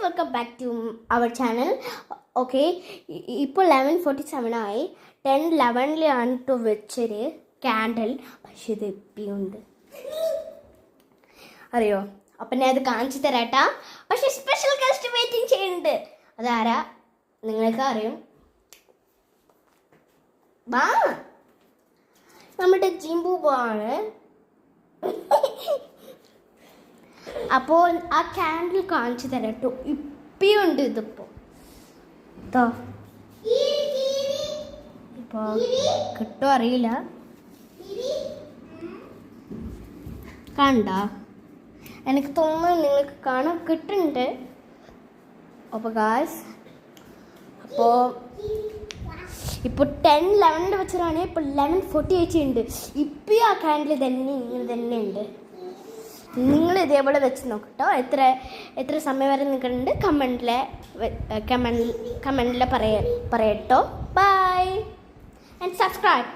Welcome back to our channel. Okay, ഇപ്പോൾ 11:47 ആയി. 10:11 to വെച്ചൊരു ക്യാൻഡിൽ, പക്ഷെ ഇത് ഇപ്പിയുണ്ട് അറിയോ. അപ്പം ഞാൻ അത് കാണിച്ചു തരാട്ടാ. പക്ഷെ സ്പെഷ്യൽ ഗസ്റ്റ് വെയിറ്റിംഗ് ചെയ്യുന്നുണ്ട്. അതാരാ നിങ്ങൾക്ക് അറിയും. വാ, നമ്മുടെ ജിംബുവാണ്. അപ്പോൾ ആ ക്യാൻഡിൽ കാണിച്ചു തരാട്ടോ. ഇപ്പിയുണ്ട് ഇതിപ്പോൾ. ഇപ്പോൾ കിട്ടോ അറിയില്ല. കണ്ട, എനിക്ക് തോന്നുന്നു നിങ്ങൾക്ക് കാണാൻ കിട്ടുന്നുണ്ട്. അപ്പോൾ ഗായ്സ്, അപ്പോൾ ഇപ്പോൾ 10:11 വെച്ചതാണ്. ഇപ്പോൾ 11:48 ഉണ്ട്. ഇപ്പം ആ ക്യാൻഡിൽ തന്നെ ഇങ്ങനെ തന്നെ ഉണ്ട്. നിങ്ങൾ ഇതേപോലെ വെച്ച് നോക്കട്ടോ. എത്ര സമയം വരെ നിൽക്കുന്നുണ്ട് കമൻറ്റിൽ പറയട്ടോ. Bye and subscribe.